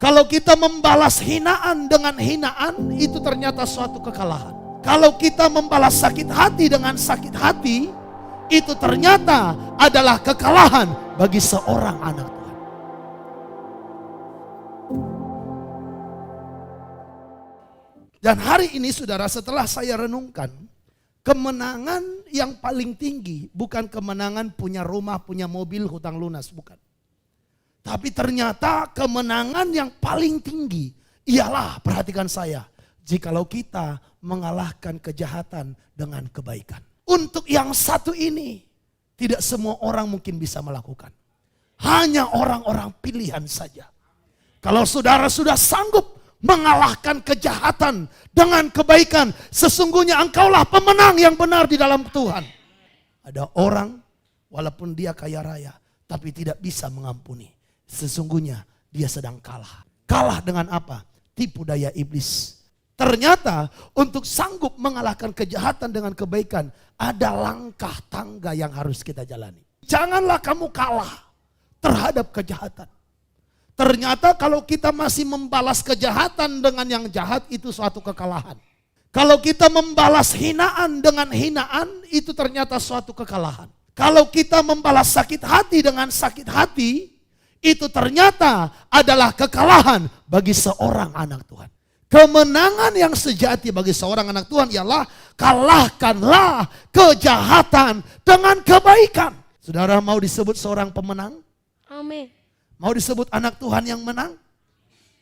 Kalau kita membalas hinaan dengan hinaan, itu ternyata suatu kekalahan. Kalau kita membalas sakit hati dengan sakit hati, itu ternyata adalah kekalahan bagi seorang anak Tuhan. Dan hari ini saudara, setelah saya renungkan, kemenangan yang paling tinggi bukan kemenangan punya rumah, punya mobil, hutang lunas, bukan. Tapi ternyata kemenangan yang paling tinggi ialah, perhatikan saya, jikalau kita mengalahkan kejahatan dengan kebaikan. Untuk yang satu ini, tidak semua orang mungkin bisa melakukan. Hanya orang-orang pilihan saja. Kalau saudara sudah sanggup mengalahkan kejahatan dengan kebaikan, sesungguhnya engkaulah pemenang yang benar di dalam Tuhan. Ada orang, walaupun dia kaya raya, tapi tidak bisa mengampuni. Sesungguhnya dia sedang kalah. Kalah dengan apa? Tipu daya iblis. Ternyata untuk sanggup mengalahkan kejahatan dengan kebaikan, ada langkah tangga yang harus kita jalani. Janganlah kamu kalah terhadap kejahatan. Ternyata kalau kita masih membalas kejahatan dengan yang jahat, itu suatu kekalahan. Kalau kita membalas hinaan dengan hinaan, itu ternyata suatu kekalahan. Kalau kita membalas sakit hati dengan sakit hati, itu ternyata adalah kekalahan bagi seorang anak Tuhan. Kemenangan yang sejati bagi seorang anak Tuhan ialah kalahkanlah kejahatan dengan kebaikan. Saudara mau disebut seorang pemenang? Amin. Mau disebut anak Tuhan yang menang?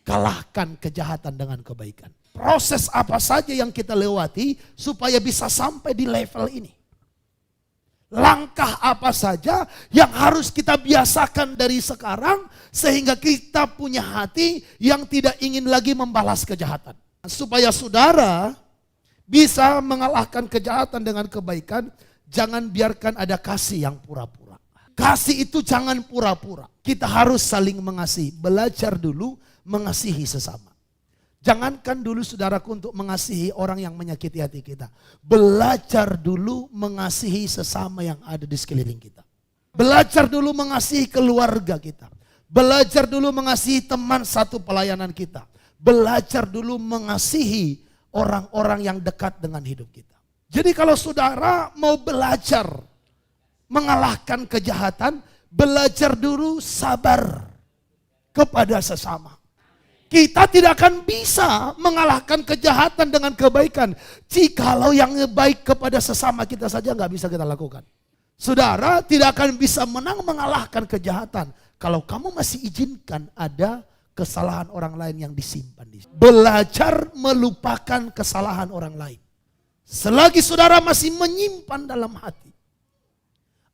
Kalahkan kejahatan dengan kebaikan. Proses apa saja yang kita lewati supaya bisa sampai di level ini? Langkah apa saja yang harus kita biasakan dari sekarang sehingga kita punya hati yang tidak ingin lagi membalas kejahatan. Supaya saudara bisa mengalahkan kejahatan dengan kebaikan, jangan biarkan ada kasih yang pura-pura. Kasih itu jangan pura-pura. Kita harus saling mengasihi. Belajar dulu mengasihi sesama. Jangankan dulu saudaraku untuk mengasihi orang yang menyakiti hati kita. Belajar dulu mengasihi sesama yang ada di sekeliling kita. Belajar dulu mengasihi keluarga kita. Belajar dulu mengasihi teman satu pelayanan kita. Belajar dulu mengasihi orang-orang yang dekat dengan hidup kita. Jadi kalau saudara mau belajar mengalahkan kejahatan, belajar dulu sabar kepada sesama. Kita tidak akan bisa mengalahkan kejahatan dengan kebaikan jikalau yang baik kepada sesama kita saja nggak bisa kita lakukan. Saudara tidak akan bisa menang mengalahkan kejahatan kalau kamu masih izinkan ada kesalahan orang lain yang disimpan di sini. Belajar melupakan kesalahan orang lain. Selagi saudara masih menyimpan dalam hati,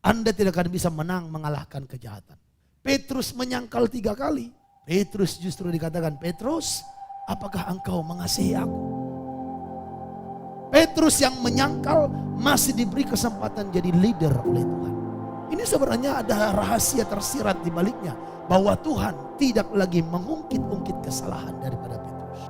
Anda tidak akan bisa menang mengalahkan kejahatan. Petrus menyangkal 3 kali. Petrus justru dikatakan, Petrus, apakah engkau mengasihi aku? Petrus yang menyangkal masih diberi kesempatan jadi leader oleh Tuhan. Ini sebenarnya ada rahasia tersirat di baliknya, bahwa Tuhan tidak lagi mengungkit-ungkit kesalahan daripada Petrus.